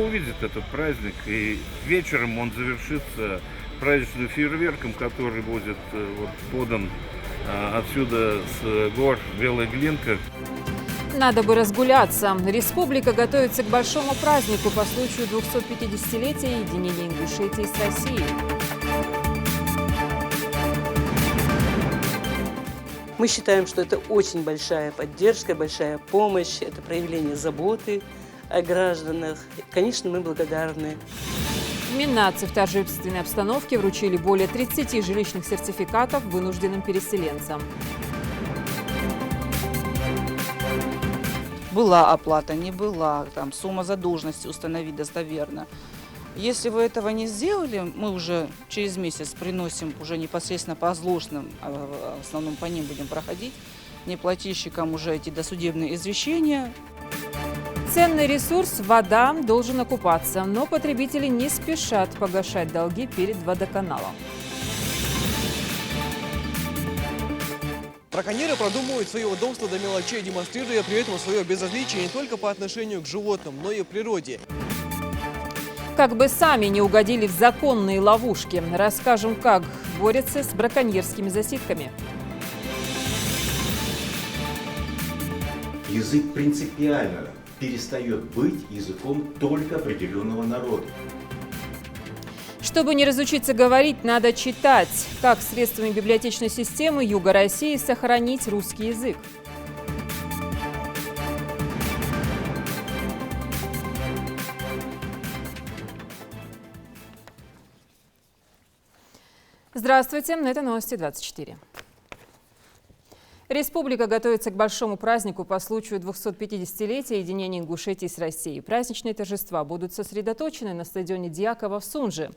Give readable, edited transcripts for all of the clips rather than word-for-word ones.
увидят этот праздник, и вечером он завершится праздничным фейерверком, который будет подан отсюда с гор Белой Глинка. Надо бы разгуляться. Республика готовится к большому празднику по случаю 250-летия единения Ингушетии с Россией. Мы считаем, что это очень большая поддержка, большая помощь, это проявление заботы о гражданах. Конечно, мы благодарны. В Миннаце в торжественной обстановке вручили более 30 жилищных сертификатов вынужденным переселенцам. Была оплата, не была, там сумма задолженности установить достоверно. Если вы этого не сделали, мы уже через месяц приносим уже непосредственно по зложным, в основном по ним будем проходить, неплательщикам уже эти досудебные извещения. Ценный ресурс – вода – должен окупаться, но потребители не спешат погашать долги перед водоканалом. Браконьеры продумывают свое удобство до мелочей, демонстрируя при этом свое безразличие не только по отношению к животным, но и к природе. Как бы сами не угодили в законные ловушки. Расскажем, как борются с браконьерскими засидками. Язык принципиально перестает быть языком только определенного народа. Чтобы не разучиться говорить, надо читать. Как средствами библиотечной системы Юга России сохранить русский язык? Здравствуйте, это новости 24. Республика готовится к большому празднику по случаю 250-летия единения Ингушетии с Россией. Праздничные торжества будут сосредоточены на стадионе Дьяково в Сунже.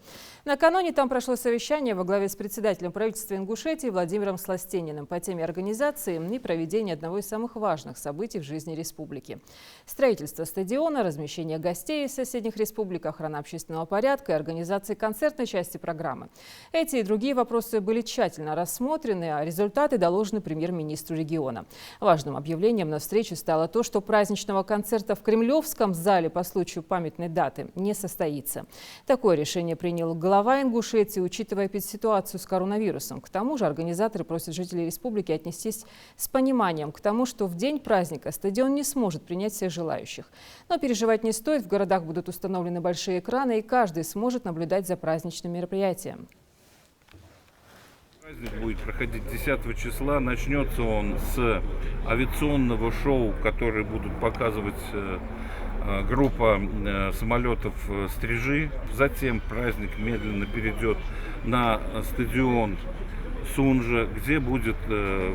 Накануне там прошло совещание во главе с председателем правительства Ингушетии Владимиром Сластениным по теме организации и проведения одного из самых важных событий в жизни республики. Строительство стадиона, размещение гостей из соседних республик, охрана общественного порядка и организация концертной части программы. Эти и другие вопросы были тщательно рассмотрены, а результаты доложены премьер-министру региона. Важным объявлением на встрече стало то, что праздничного концерта в Кремлевском зале по случаю памятной даты не состоится. Такое решение принял глава Ингушетии, учитывая ситуацию с коронавирусом. К тому же организаторы просят жителей республики отнестись с пониманием к тому, что в день праздника стадион не сможет принять всех желающих. Но переживать не стоит, в городах будут установлены большие экраны, и каждый сможет наблюдать за праздничным мероприятием. Праздник будет проходить 10 числа. Начнется он с авиационного шоу, которое будут показывать группа самолетов «Стрижи». Затем праздник медленно перейдет на стадион Сунжа, где будет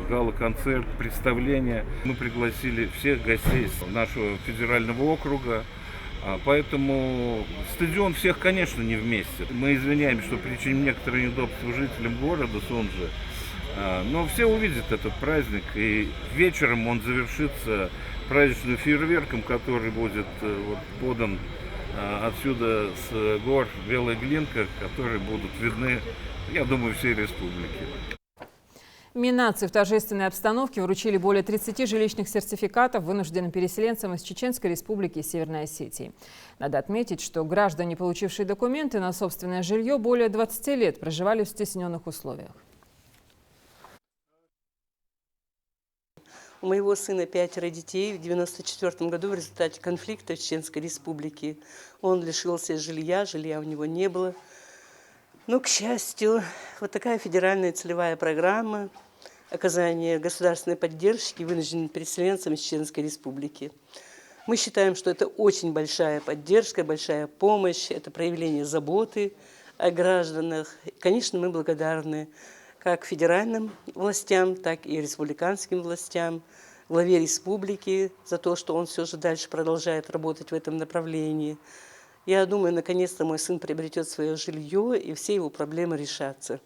гала-концерт, представление. Мы пригласили всех гостей нашего федерального округа. Поэтому стадион всех, конечно, не вместе. Мы извиняемся, что причиним некоторые неудобства жителям города Сунжи, но все увидят этот праздник, и вечером он завершится праздничным фейерверком, который будет подан отсюда с гор Белой Глинка, которые будут видны, я думаю, всей республике. В Миннаце в торжественной обстановке вручили более 30 жилищных сертификатов вынужденным переселенцам из Чеченской Республики и Северной Осетии. Надо отметить, что граждане, получившие документы на собственное жилье, более 20 лет проживали в стесненных условиях. У моего сына 5 детей. В 1994 году в результате конфликта в Чеченской Республике он лишился жилья у него не было. Но, к счастью, вот такая федеральная целевая программа оказания государственной поддержки вынужденным переселенцам из Чеченской Республики. Мы считаем, что это очень большая поддержка, большая помощь, это проявление заботы о гражданах. Конечно, мы благодарны как федеральным властям, так и республиканским властям, главе республики за то, что он все же дальше продолжает работать в этом направлении. Я думаю, наконец-то мой сын приобретет свое жилье, и все его проблемы решатся.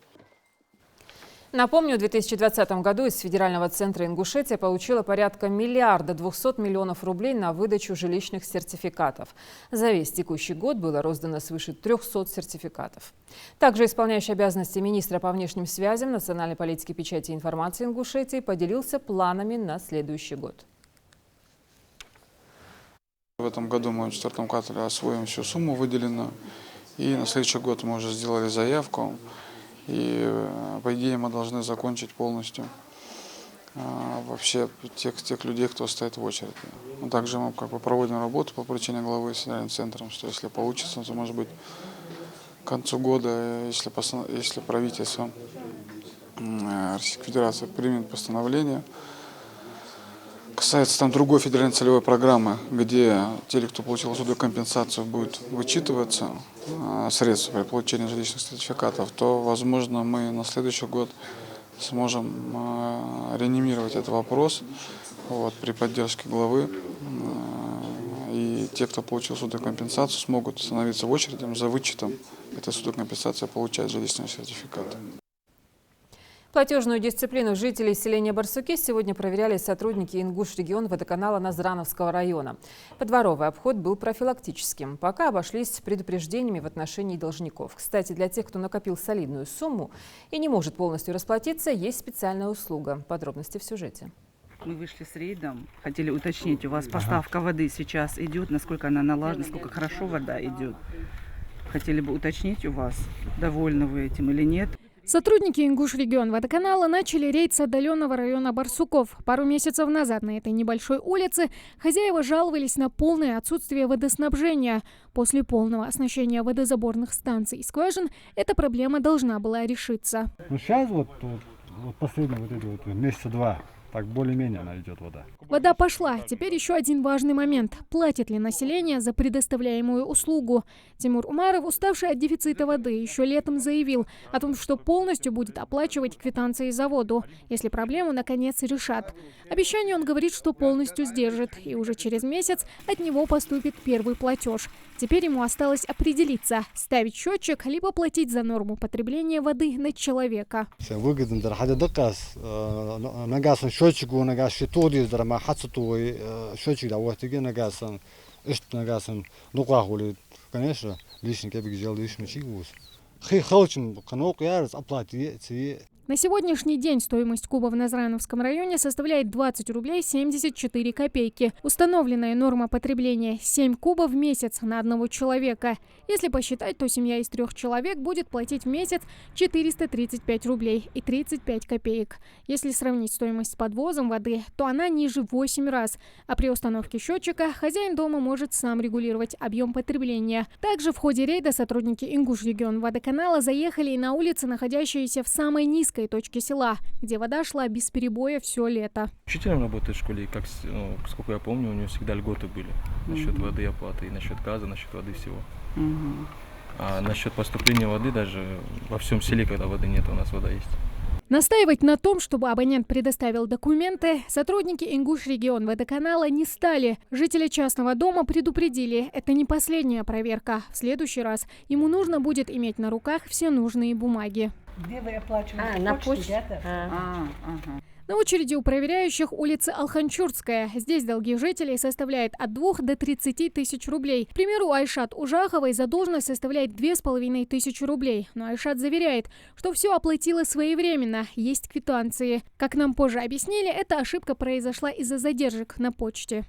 Напомню, в 2020 году из Федерального центра Ингушетия получила порядка 1 200 000 000 рублей на выдачу жилищных сертификатов. За весь текущий год было роздано свыше 300 сертификатов. Также исполняющий обязанности министра по внешним связям, национальной политики, печати и информации Ингушетии поделился планами на следующий год. В этом году мы в 4-м квартале освоим всю сумму выделенную. И на следующий год мы уже сделали заявку. И, по идее, мы должны закончить полностью вообще тех людей, кто стоит в очереди. Также мы проводим работу по поручению главы с федеральным центром, что если получится, то, может быть, к концу года, если правительство Российской Федерации примет постановление, касается там другой федеральной целевой программы, где те, кто получил судовую компенсацию, будет вычитываться средства при получении жилищных сертификатов, то, возможно, мы на следующий год сможем реанимировать этот вопрос при поддержке главы. И те, кто получил судовую компенсацию, смогут становиться в очереди за вычетом этой судовой компенсации, получать жилищные сертификаты. Платежную дисциплину жителей селения Барсуки сегодня проверяли сотрудники Ингушрегионводоканала Назрановского района. Подворовый обход был профилактическим. Пока обошлись предупреждениями в отношении должников. Кстати, для тех, кто накопил солидную сумму и не может полностью расплатиться, есть специальная услуга. Подробности в сюжете. Мы вышли с рейдом, хотели уточнить, у вас поставка воды сейчас идет, насколько она налажена, насколько хорошо вода идет. Хотели бы уточнить у вас, довольны вы этим или нет. Сотрудники Ингушрегионводоканала начали рейд с отдаленного района Барсуков. Пару месяцев назад на этой небольшой улице хозяева жаловались на полное отсутствие водоснабжения. После полного оснащения водозаборных станций и скважин эта проблема должна была решиться. Сейчас последние месяца два. Так более-менее она идет вода. Вода пошла. Теперь еще один важный момент. Платит ли население за предоставляемую услугу? Тимур Умаров, уставший от дефицита воды, еще летом заявил о том, что полностью будет оплачивать квитанции за воду, если проблему наконец решат. Обещание он говорит, что полностью сдержит. И уже через месяц от него поступит первый платеж. Теперь ему осталось определиться, ставить счетчик, либо платить за норму потребления воды на человека. Счетчик у нагас шитуди драма хацуту счетчик да вот иге нагасан нагасан нукахули, конечно, лишний кабик взял лишний чигус. Хочу канок ярс оплатить. На сегодняшний день стоимость куба в Назрановском районе составляет 20 рублей 74 копейки. Установленная норма потребления 7 кубов в месяц на одного человека. Если посчитать, то семья из 3 человек будет платить в месяц 435 рублей и 35 копеек. Если сравнить стоимость с подвозом воды, то она ниже в 8 раз. А при установке счетчика хозяин дома может сам регулировать объем потребления. Также в ходе рейда сотрудники Ингушрегионводоканала заехали и на улицы, находящиеся в самой низкой точки села, где вода шла без перебоя все лето. Учителем работает в школе, и сколько я помню, у него всегда льготы были насчет воды оплаты, и насчет газа, насчет воды всего. А насчет поступления воды даже во всем селе, когда воды нет, у нас вода есть. Настаивать на том, чтобы абонент предоставил документы, сотрудники Ингушрегионводоканала не стали. Жители частного дома предупредили, это не последняя проверка. В следующий раз ему нужно будет иметь на руках все нужные бумаги. Где вы оплачиваете? На почте? На очереди у проверяющих улица Алханчурская. Здесь долги жителей составляют от 2 до 30 тысяч рублей. К примеру, у Айшат Ужаховой задолженность составляет 2500 рублей. Но Айшат заверяет, что все оплатила своевременно, есть квитанции. Как нам позже объяснили, эта ошибка произошла из-за задержек на почте.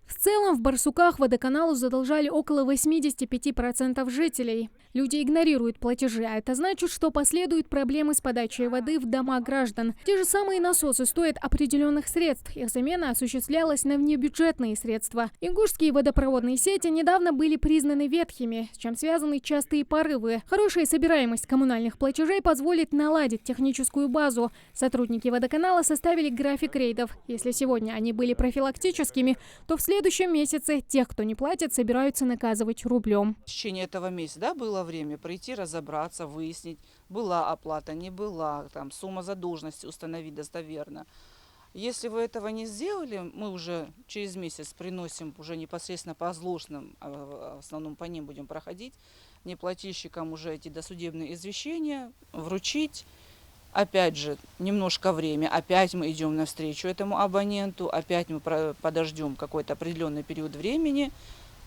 В целом в Барсуках водоканалу задолжали около 85% жителей. Люди игнорируют платежи, а это значит, что последуют проблемы с подачей воды в дома граждан. Те же самые насосы стоят определенных средств. Их замена осуществлялась на внебюджетные средства. Ингушские водопроводные сети недавно были признаны ветхими, с чем связаны частые порывы. Хорошая собираемость коммунальных платежей позволит наладить техническую базу. Сотрудники водоканала составили график рейдов. Если сегодня они были профилактическими, то в следующем месяце тех, кто не платит, собираются наказывать рублем. В течение этого месяца было время прийти, разобраться, выяснить, была оплата, не была, сумма задолженности установить достоверно. Если вы этого не сделали, мы уже через месяц приносим уже непосредственно по злостным, в основном по ним будем проходить, неплательщикам уже эти досудебные извещения вручить. Опять же, немножко время, опять мы идем навстречу этому абоненту, опять мы подождем какой-то определенный период времени,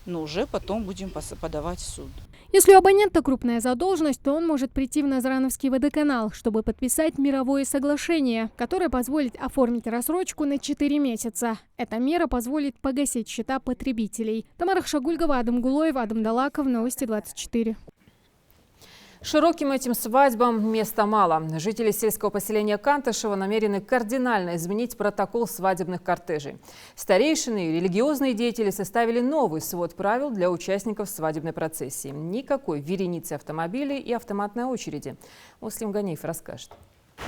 но уже потом будем подавать в суд. Если у абонента крупная задолженность, то он может прийти в Назрановский водоканал, чтобы подписать мировое соглашение, которое позволит оформить рассрочку на 4 месяца. Эта мера позволит погасить счета потребителей. Тамара Хшагульгова, Адам Гулоев, Адам Далаков, Новости 24. Широким этим свадьбам места мало. Жители сельского поселения Кантышево намерены кардинально изменить протокол свадебных кортежей. Старейшины и религиозные деятели составили новый свод правил для участников свадебной процессии. Никакой вереницы автомобилей и автоматной очереди. Муслим Ганиев расскажет.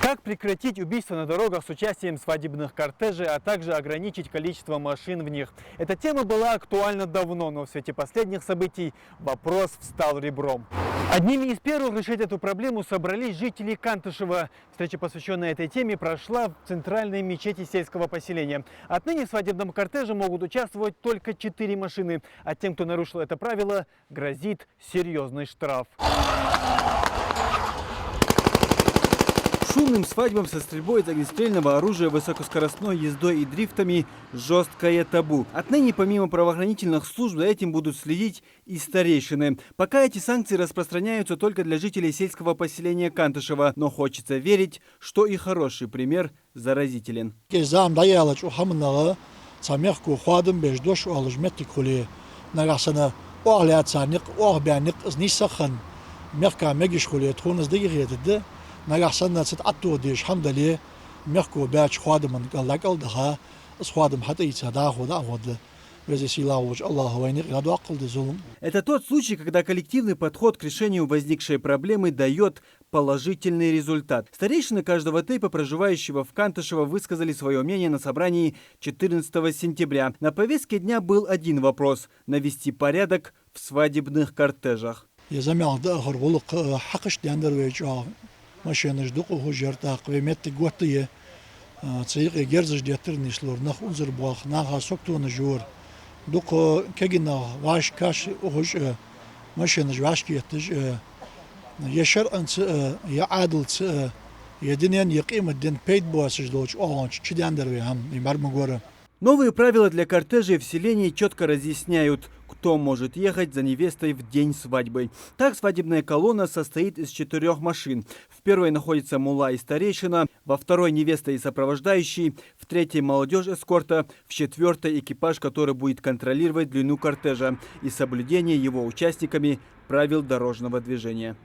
Как прекратить убийства на дорогах с участием свадебных кортежей, а также ограничить количество машин в них? Эта тема была актуальна давно, но в свете последних событий вопрос встал ребром. Одними из первых решить эту проблему собрались жители Кантышева. Встреча, посвященная этой теме, прошла в центральной мечети сельского поселения. Отныне в свадебном кортеже могут участвовать только 4 машины, а тем, кто нарушил это правило, грозит серьезный штраф. Шумным свадьбам со стрельбой из огнестрельного оружия, высокоскоростной ездой и дрифтами жесткое табу. Отныне помимо правоохранительных служб за этим будут следить и старейшины. Пока эти санкции распространяются только для жителей сельского поселения Кантышева, но хочется верить, что и хороший пример заразителен. نجحنا تتعطوا ديش حمد لله مخكو باش خادم من قال لك الدها خادم حتى يتصدق خدا خدا Это тот случай, когда коллективный подход к решению возникшей проблемы дает положительный результат. Старейшины каждого тейпа, проживающего в Кантышево, высказали свое мнение на собрании 14 сентября. На повестке дня был один вопрос – навести порядок в свадебных кортежах. машина ждут ухожерта, квеметты готые, цейки герзаж диатернишлор, нах узербах, нах асоктуна жур, дук кегина ваш каш ухож, машина жвашки ятж, яшер анц, я адулц, единен яким один пейт буасж доч, оранж, чидяндерве хам, и мармагора. Новые правила для кортежей в селении четко разъясняют, кто может ехать за невестой в день свадьбы. Так, свадебная колонна состоит из 4 машин. В первой находится мулла и старейшина, во второй невеста и сопровождающий, в третьей молодежь эскорта, в четвертой экипаж, который будет контролировать длину кортежа и соблюдение его участниками правил дорожного движения.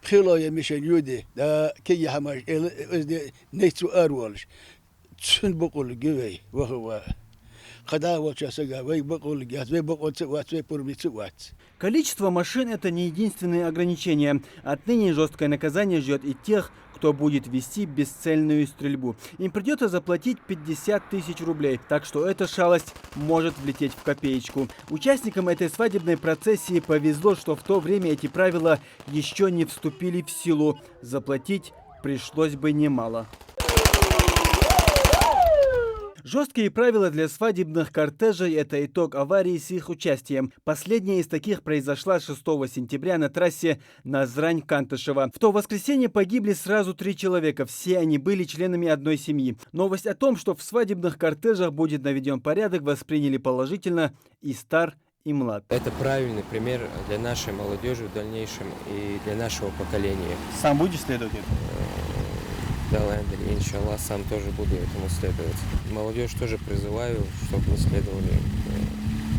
خلايا مشان يودي دا كي حماش نيتو أرولش تسن بقول جوي وهو خداوة شاسجا وي بقول جاز وي بقول سوات وي برميسوات. Количество машин – это не единственное ограничение. Отныне жесткое наказание ждет и тех, кто будет вести бесцельную стрельбу. Им придется заплатить 50 тысяч рублей, так что эта шалость может влететь в копеечку. Участникам этой свадебной процессии повезло, что в то время эти правила еще не вступили в силу. Заплатить пришлось бы немало. Жесткие правила для свадебных кортежей – это итог аварии с их участием. Последняя из таких произошла 6 сентября на трассе Назрань-Кантышево. В то воскресенье погибли сразу 3 человека. Все они были членами одной семьи. Новость о том, что в свадебных кортежах будет наведен порядок, восприняли положительно и стар, и млад. Это правильный пример для нашей молодежи в дальнейшем и для нашего поколения. Сам будешь следовать этому? Да, Андрей, иншаллах, сам тоже буду этому следовать. Молодежь тоже призываю, чтобы мы следовали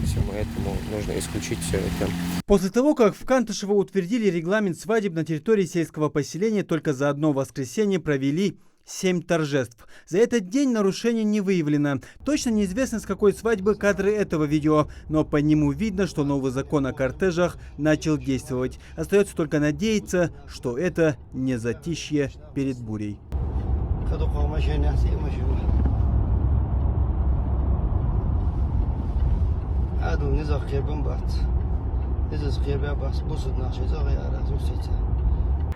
всему этому. Нужно исключить все это. После того, как в Кантышево утвердили регламент свадеб на территории сельского поселения, только за одно воскресенье провели 7 торжеств. За этот день нарушений не выявлено. Точно неизвестно, с какой свадьбы кадры этого видео, но по нему видно, что новый закон о кортежах начал действовать. Остается только надеяться, что это не затишье перед бурей.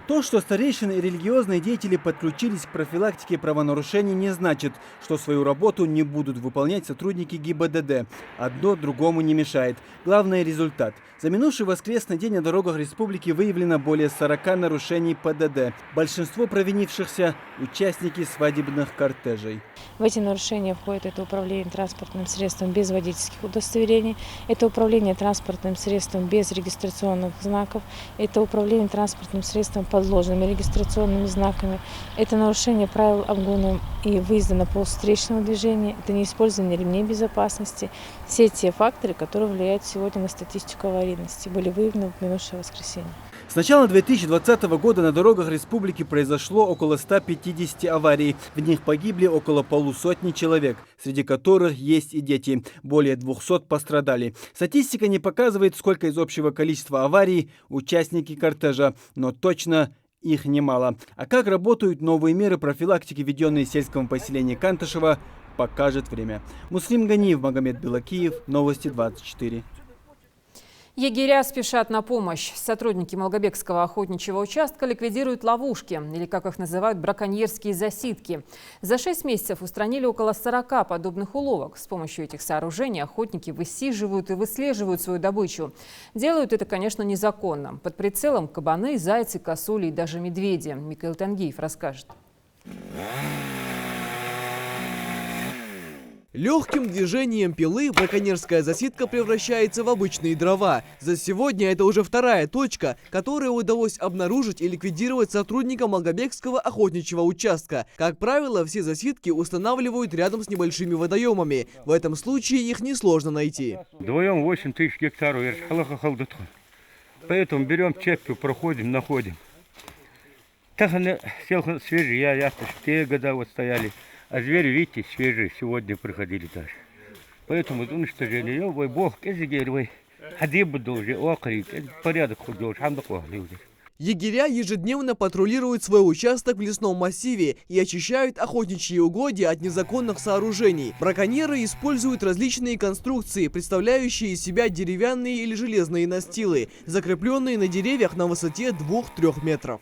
То, что старейшины и религиозные деятели подключились к профилактике правонарушений, не значит, что свою работу не будут выполнять сотрудники ГИБДД. Одно другому не мешает. Главный результат. За минувший воскресный день на дорогах республики выявлено более 40 нарушений ПДД. Большинство провинившихся – участники свадебных кортежей. В эти нарушения входит это управление транспортным средством без водительских удостоверений, это управление транспортным средством без регистрационных знаков, это управление транспортным средством под ложными регистрационными знаками, это нарушение правил обгона и выезда на полосу встречного движения, это неиспользование ремней безопасности. Все те факторы, которые влияют сегодня на статистику аварийности, были выявлены в минувшее воскресенье. С начала 2020 года на дорогах республики произошло около 150 аварий. В них погибли около полусотни человек, среди которых есть и дети. Более 200 пострадали. Статистика не показывает, сколько из общего количества аварий участники кортежа, но точно их немало. А как работают новые меры профилактики, введенные в сельском поселении Кантышево, покажет время. Муслим Ганиев, Магомед Белакиев, Новости 24. Егеря спешат на помощь. Сотрудники Малгобекского охотничьего участка ликвидируют ловушки, или, как их называют, браконьерские засидки. За 6 месяцев устранили около 40 подобных уловок. С помощью этих сооружений охотники высиживают и выслеживают свою добычу. Делают это, конечно, незаконно. Под прицелом кабаны, зайцы, косули и даже медведи. Михаил Тангиев расскажет. Легким движением пилы браконьерская засидка превращается в обычные дрова. За сегодня это уже вторая точка, которую удалось обнаружить и ликвидировать сотрудникам Малгобекского охотничьего участка. Как правило, все засидки устанавливают рядом с небольшими водоемами. В этом случае их несложно найти. Вдвоем 8 тысяч гектаров. Поэтому берем чепку, проходим, находим. Так она сел свежий, ясно, что те года вот стояли. А звери, видите, свежие, сегодня приходили даже. Поэтому уничтожение, ой, бог, порядок Егеря ежедневно патрулируют свой участок в лесном массиве и очищают охотничьи угодья от незаконных сооружений. Браконьеры используют различные конструкции, представляющие из себя деревянные или железные настилы, закрепленные на деревьях на высоте 2-3 метров.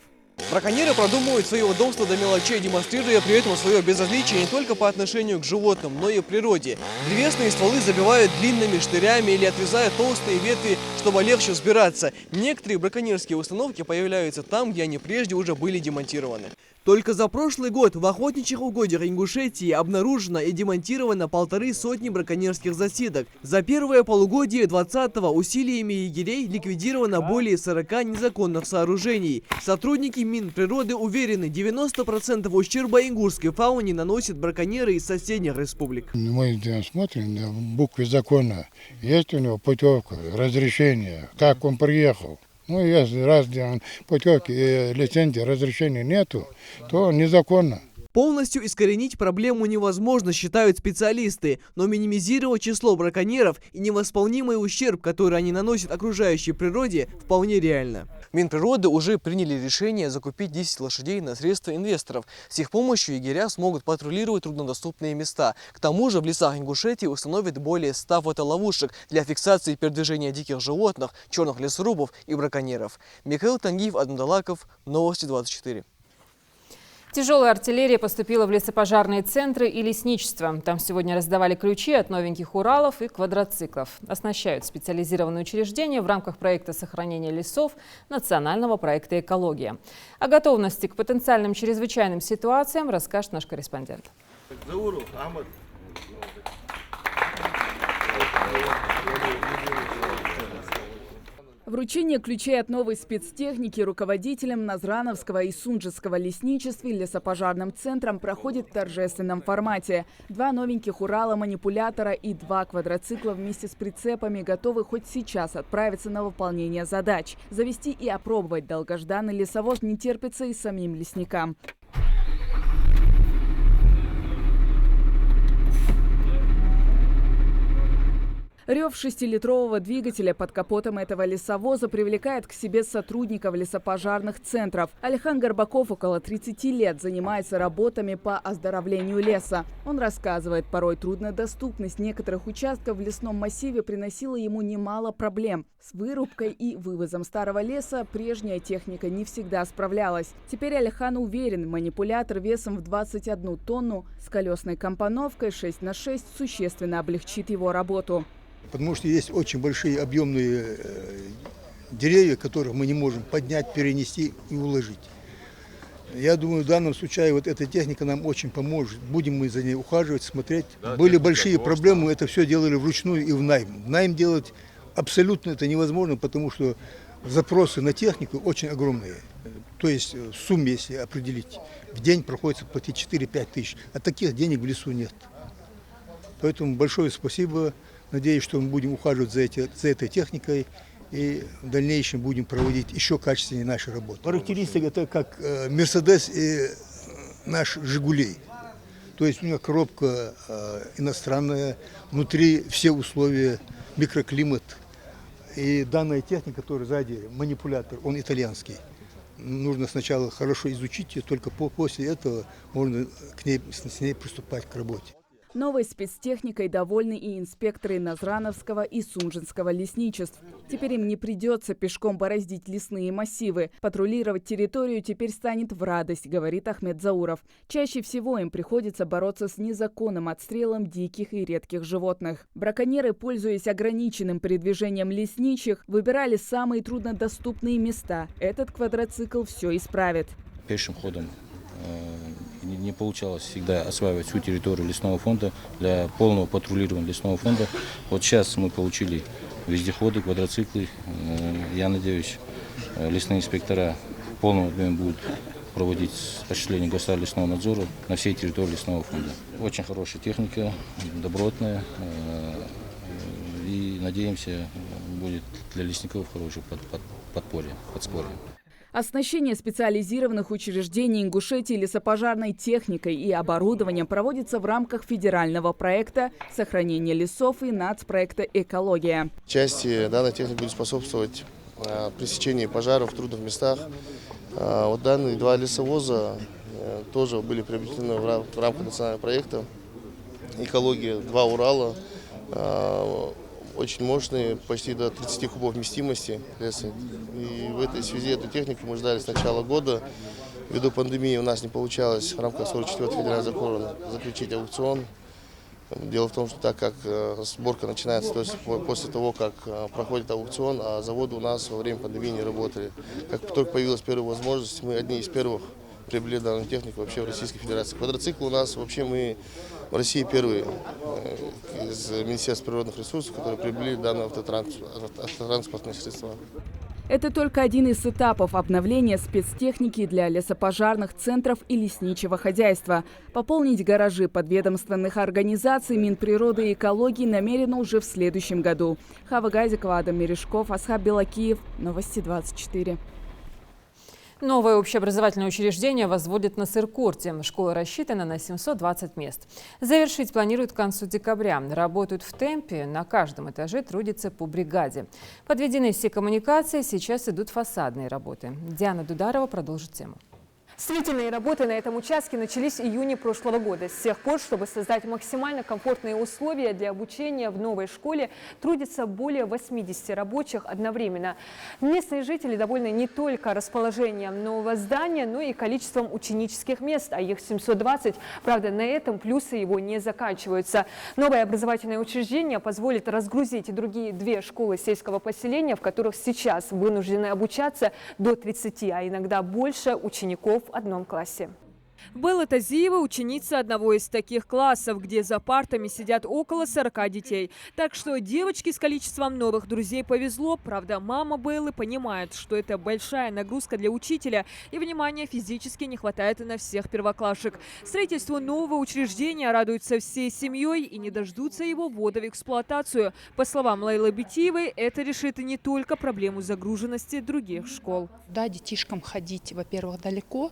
Браконьеры продумывают свои удобства до мелочей, демонстрируя при этом свое безразличие не только по отношению к животным, но и к природе. Древесные стволы забивают длинными штырями или отрезают толстые ветви, чтобы легче взбираться. Некоторые браконьерские установки появляются там, где они прежде уже были демонтированы. Только за прошлый год в охотничьих угодьях Ингушетии обнаружено и демонтировано 150 браконьерских засидок. За первое полугодие 2020-го усилиями егерей ликвидировано более 40 незаконных сооружений. Сотрудники Минприроды уверены, 90% ущерба ингушской фауне наносят браконьеры из соседних республик. Мы смотрим на буквы закона. Есть у него путевка, разрешение, как он приехал. Ну, если раз путевки, лицензии, разрешения нету, то незаконно. Полностью искоренить проблему невозможно, считают специалисты, но минимизировать число браконьеров и невосполнимый ущерб, который они наносят окружающей природе, вполне реально. Минприроды уже приняли решение закупить 10 лошадей на средства инвесторов. С их помощью егеря смогут патрулировать труднодоступные места. К тому же в лесах Ингушетии установят более 100 фотоловушек для фиксации передвижения диких животных, черных лесорубов и браконьеров. Михаил Тангиев, Адмдалаков, Новости 24. Тяжелая артиллерия поступила в лесопожарные центры и лесничество. Там сегодня раздавали ключи от новеньких Уралов и квадроциклов. Оснащают специализированные учреждения в рамках проекта сохранения лесов национального проекта «Экология». О готовности к потенциальным чрезвычайным ситуациям расскажет наш корреспондент. Вручение ключей от новой спецтехники руководителям Назрановского и Сунжского лесничеств и лесопожарным центрам проходит в торжественном формате. 2 новеньких Урала-манипулятора и 2 квадроцикла вместе с прицепами готовы хоть сейчас отправиться на выполнение задач. Завести и опробовать долгожданный лесовоз не терпится и самим лесникам. Рев 6-литрового двигателя под капотом этого лесовоза привлекает к себе сотрудников лесопожарных центров. Алихан Горбаков около 30 лет занимается работами по оздоровлению леса. Он рассказывает, порой труднодоступность некоторых участков в лесном массиве приносила ему немало проблем. С вырубкой и вывозом старого леса прежняя техника не всегда справлялась. Теперь Алихан уверен, манипулятор весом в 21 тонну с колесной компоновкой 6х6 существенно облегчит его работу. Потому что есть очень большие объемные деревья, которых мы не можем поднять, перенести и уложить. Я думаю, в данном случае вот эта техника нам очень поможет. Будем мы за ней ухаживать, смотреть. Да, были большие проблемы, мы это все делали вручную и в найм. В найм делать абсолютно это невозможно, потому что запросы на технику очень огромные. То есть в сумме, если определить, в день приходится платить 4-5 тысяч. А таких денег в лесу нет. Поэтому большое спасибо. Надеюсь, что мы будем ухаживать за этой техникой и в дальнейшем будем проводить еще качественнее наши работы. Характеристика это как Мерседес и наш Жигулей. То есть у него коробка иностранная, внутри все условия, микроклимат. И данная техника, которая сзади, манипулятор, он итальянский. Нужно сначала хорошо изучить ее, только после этого можно с ней приступать к работе. Новой спецтехникой довольны и инспекторы Назрановского и Сунжинского лесничеств. Теперь им не придется пешком бороздить лесные массивы. Патрулировать территорию теперь станет в радость, говорит Ахмед Зауров. Чаще всего им приходится бороться с незаконным отстрелом диких и редких животных. Браконьеры, пользуясь ограниченным передвижением лесничих, выбирали самые труднодоступные места. Этот квадроцикл все исправит. Пешим ходом не получалось всегда осваивать всю территорию лесного фонда для полного патрулирования лесного фонда. Вот сейчас мы получили вездеходы, квадроциклы. Я надеюсь, лесные инспектора в полном объеме будут проводить осуществление государственного лесного надзора на всей территории лесного фонда. Очень хорошая техника, добротная. И надеемся, будет для лесников хорошее подспорье. Оснащение специализированных учреждений Ингушетии лесопожарной техникой и оборудованием проводится в рамках федерального проекта «Сохранение лесов» и нацпроекта «Экология». Части данной техники будет способствовать пресечению пожаров в трудных местах. Вот данные два лесовоза тоже были приобретены в рамках национального проекта «Экология». Два Урала. Очень мощные, почти до 30 кубов вместимости леса. И в этой связи эту технику мы ждали с начала года. Ввиду пандемии у нас не получалось в рамках 44-го федерального закона заключить аукцион. Дело в том, что так как сборка начинается, то есть после того, как проходит аукцион, а заводы у нас во время пандемии не работали. Как только появилась первая возможность, мы одни из первых приобрели данную технику вообще в Российской Федерации. Квадроциклы у нас вообще мы в России первые из Министерства природных ресурсов, которые приобрели данные автотранспортные средства. Это только один из этапов обновления спецтехники для лесопожарных центров и лесничего хозяйства. Пополнить гаражи подведомственных организаций Минприроды и экологии намерено уже в следующем году. Хава Газикова, Адам Мережков, Асхаб Белакиев. Новости 24. Новое общеобразовательное учреждение возводят на Сыркурте. Школа рассчитана на 720 мест. Завершить планируют к концу декабря. Работают в темпе. На каждом этаже трудится по бригаде. Подведены все коммуникации. Сейчас идут фасадные работы. Диана Дударова продолжит тему. Строительные работы на этом участке начались в июне прошлого года. С тех пор, чтобы создать максимально комфортные условия для обучения в новой школе, трудится более 80 рабочих одновременно. Местные жители довольны не только расположением нового здания, но и количеством ученических мест, а их 720. Правда, на этом плюсы его не заканчиваются. Новое образовательное учреждение позволит разгрузить и другие две школы сельского поселения, в которых сейчас вынуждены обучаться до 30, а иногда больше учеников в одном классе. Белла Тазиева – ученица одного из таких классов, где за партами сидят около 40 детей. Так что девочке с количеством новых друзей повезло. Правда, мама Беллы понимает, что это большая нагрузка для учителя, и внимания физически не хватает и на всех первоклашек. Строительству нового учреждения радуются всей семьей и не дождутся его ввода в эксплуатацию. По словам Лейлы Битиевой, это решит и не только проблему загруженности других школ. Да, детишкам ходить, во-первых, далеко.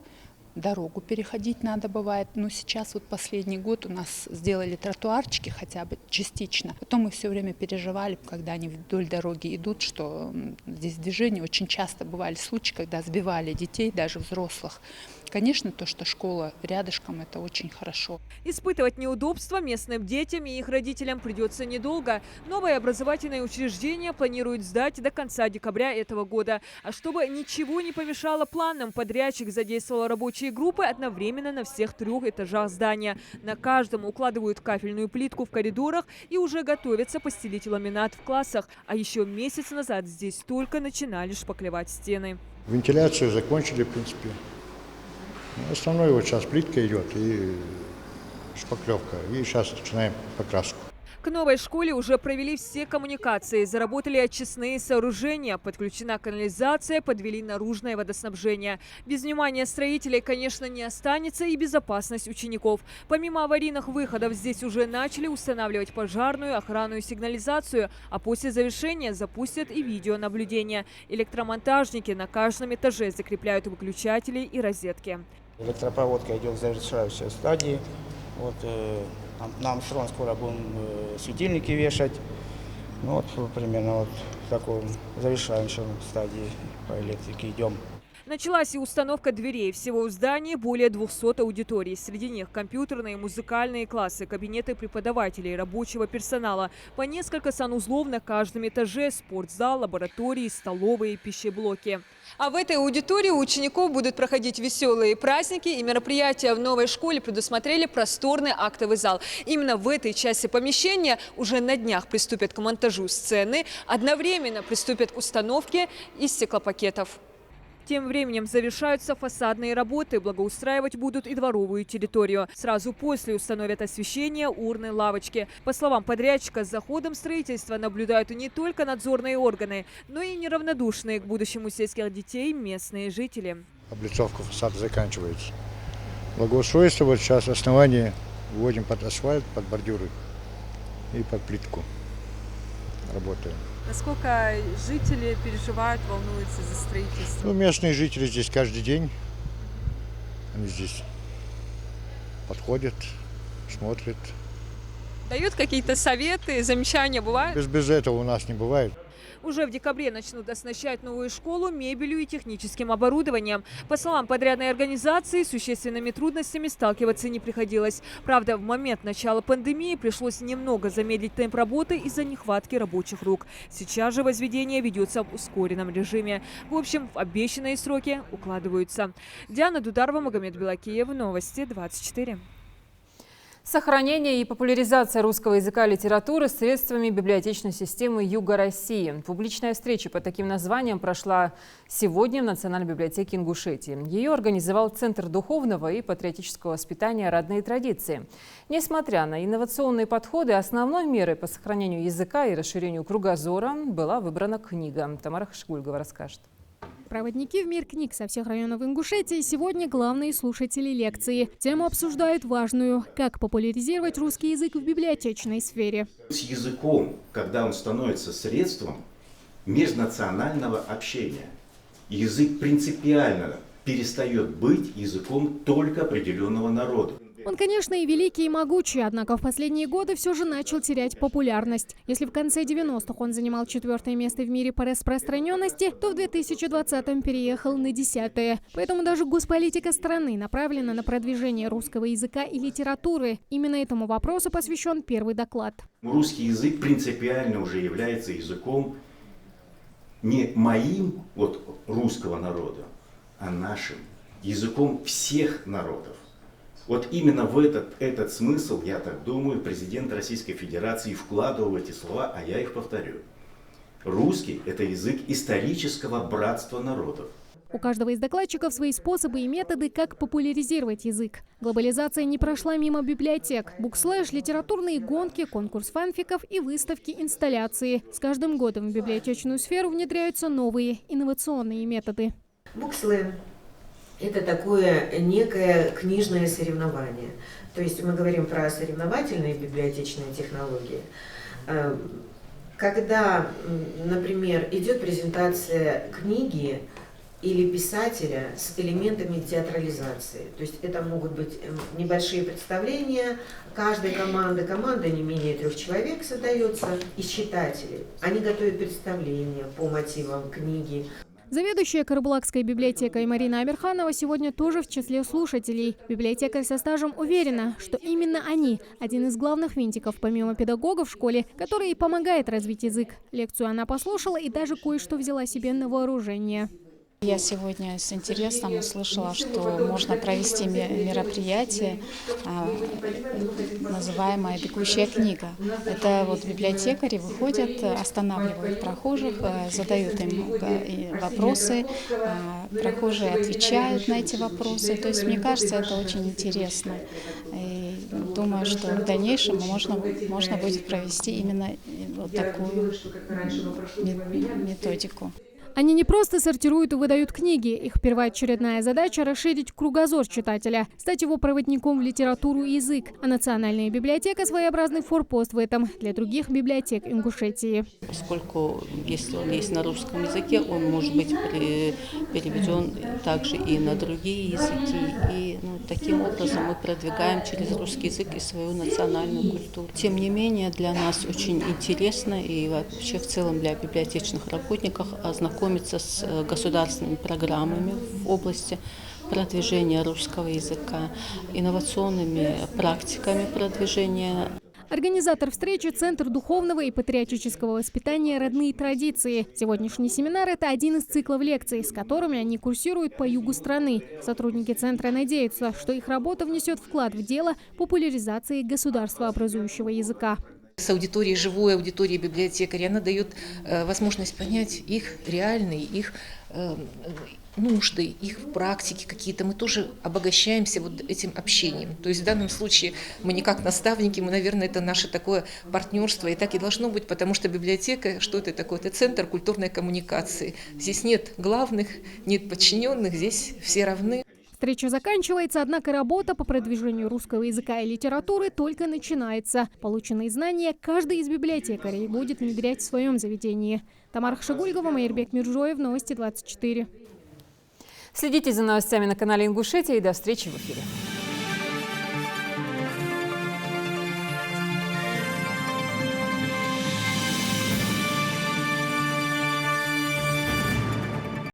дорогу переходить надо бывает. Но сейчас вот последний год у нас сделали тротуарчики хотя бы частично. Потом мы все время переживали, когда они вдоль дороги идут, что здесь движение. Очень часто бывали случаи, когда сбивали детей, даже взрослых. Конечно, то, что школа рядышком, это очень хорошо. Испытывать неудобства местным детям и их родителям придется недолго. Новое образовательное учреждение планируют сдать до конца декабря этого года. А чтобы ничего не помешало планам, подрядчик задействовал рабочие группы одновременно на всех 3 этажах здания. На каждом укладывают кафельную плитку в коридорах и уже готовятся постелить ламинат в классах. А еще месяц назад здесь только начинали шпаклевать стены. Вентиляцию закончили, в принципе. Основной вот сейчас плитка идет и шпаклевка. И сейчас начинаем покраску. К новой школе уже провели все коммуникации, заработали очистные сооружения, подключена канализация, подвели наружное водоснабжение. Без внимания строителей, конечно, не останется и безопасность учеников. Помимо аварийных выходов, здесь уже начали устанавливать пожарную, охранную и сигнализацию, а после завершения запустят и видеонаблюдение. Электромонтажники на каждом этаже закрепляют выключатели и розетки. Электропроводка идет в завершающей стадии. Вот, нам скоро будем светильники вешать. Ну, вот примерно вот в такой завершающей стадии по электрике идем. Началась и установка дверей. Всего в здании более 200 аудиторий. Среди них компьютерные, музыкальные классы, кабинеты преподавателей, рабочего персонала. По несколько санузлов на каждом этаже, спортзал, лаборатории, столовые, пищеблоки. А в этой аудитории у учеников будут проходить веселые праздники, и мероприятия в новой школе предусмотрели просторный актовый зал. Именно в этой части помещения уже на днях приступят к монтажу сцены, одновременно приступят к установке из стеклопакетов. Тем временем завершаются фасадные работы. Благоустраивать будут и дворовую территорию. Сразу после установят освещение, урны, лавочки. По словам подрядчика, за ходом строительства наблюдают не только надзорные органы, но и неравнодушные к будущему сельских детей местные жители. Облицовка фасада заканчивается. Благоустройство вот сейчас основание вводим под асфальт, под бордюры и под плитку. Работаем. Насколько жители переживают, волнуются за строительство? Ну, местные жители здесь каждый день. Они здесь подходят, смотрят. Дают какие-то советы, замечания бывают? Без этого у нас не бывает. Уже в декабре начнут оснащать новую школу мебелью и техническим оборудованием. По словам подрядной организации, с существенными трудностями сталкиваться не приходилось. Правда, в момент начала пандемии пришлось немного замедлить темп работы из-за нехватки рабочих рук. Сейчас же возведение ведется в ускоренном режиме. В общем, в обещанные сроки укладываются. Диана Дударова, Магомед Белакиев, Новости 24. Сохранение и популяризация русского языка и литературы средствами библиотечной системы Юга России. Публичная встреча под таким названием прошла сегодня в Национальной библиотеке Ингушетии. Ее организовал Центр духовного и патриотического воспитания «Родные традиции». Несмотря на инновационные подходы, основной мерой по сохранению языка и расширению кругозора была выбрана книга. Тамара Хашгульгова расскажет. Проводники в мир книг со всех районов Ингушетии сегодня главные слушатели лекции. Тему обсуждают важную – как популяризировать русский язык в библиотечной сфере. С языком, когда он становится средством межнационального общения, язык принципиально перестает быть языком только определенного народа. Он, конечно, и великий, и могучий, однако в последние годы все же начал терять популярность. Если в конце 90-х он занимал 4-е место в мире по распространенности, то в 2020-м переехал на 10-е. Поэтому даже госполитика страны направлена на продвижение русского языка и литературы. Именно этому вопросу посвящен первый доклад. Русский язык принципиально уже является языком не моим, вот русского народа, а нашим, языком всех народов. Вот именно в этот смысл, я так думаю, президент Российской Федерации вкладывал в эти слова, а я их повторю. Русский – это язык исторического братства народов. У каждого из докладчиков свои способы и методы, как популяризировать язык. Глобализация не прошла мимо библиотек. Букслэш, литературные гонки, конкурс фанфиков и выставки инсталляции. С каждым годом в библиотечную сферу внедряются новые инновационные методы. Букслэм. Это такое некое книжное соревнование. То есть мы говорим про соревновательные библиотечные технологии. Когда, например, идет презентация книги или писателя с элементами театрализации. То есть это могут быть небольшие представления каждой команды. Команда не менее 3 человек создается из читателей. Они готовят представления по мотивам книги. Заведующая Карабулакской библиотекой Марина Амирханова сегодня тоже в числе слушателей. Библиотекарь со стажем уверена, что именно они – один из главных винтиков, помимо педагогов в школе, который и помогает развить язык. Лекцию она послушала и даже кое-что взяла себе на вооружение. Я сегодня с интересом услышала, что можно провести мероприятие, называемое «Бегущая книга». Это вот библиотекари выходят, останавливают прохожих, задают им вопросы, прохожие отвечают на эти вопросы. То есть, мне кажется, это очень интересно. И думаю, что в дальнейшем можно будет провести именно вот такую методику. Они не просто сортируют и выдают книги. Их первоочередная задача – расширить кругозор читателя, стать его проводником в литературу и язык. А Национальная библиотека – своеобразный форпост в этом для других библиотек Ингушетии. Поскольку, если он есть на русском языке, он может быть переведен также и на другие языки. И таким образом мы продвигаем через русский язык и свою национальную культуру. Тем не менее, для нас очень интересно и вообще в целом для библиотечных работников ознакомиться с государственными программами в области продвижения русского языка, инновационными практиками продвижения. Организатор встречи – Центр духовного и патриотического воспитания «Родные традиции». Сегодняшний семинар – это один из циклов лекций, с которыми они курсируют по югу страны. Сотрудники центра надеются, что их работа внесет вклад в дело популяризации государствообразующего языка. С аудиторией, живой аудиторией библиотекаря, она дает возможность понять их реальные, их нужды, их практики какие-то. Мы тоже обогащаемся вот этим общением. То есть в данном случае мы не как наставники, мы, наверное, это наше такое партнерство. И так и должно быть, потому что библиотека, что это такое? Это центр культурной коммуникации. Здесь нет главных, нет подчиненных, здесь все равны. Встреча заканчивается, однако работа по продвижению русского языка и литературы только начинается. Полученные знания каждый из библиотекарей будет внедрять в своем заведении. Тамара Хшигульгова, Майербек Миржоев, Новости 24. Следите за новостями на канале Ингушетия и до встречи в эфире.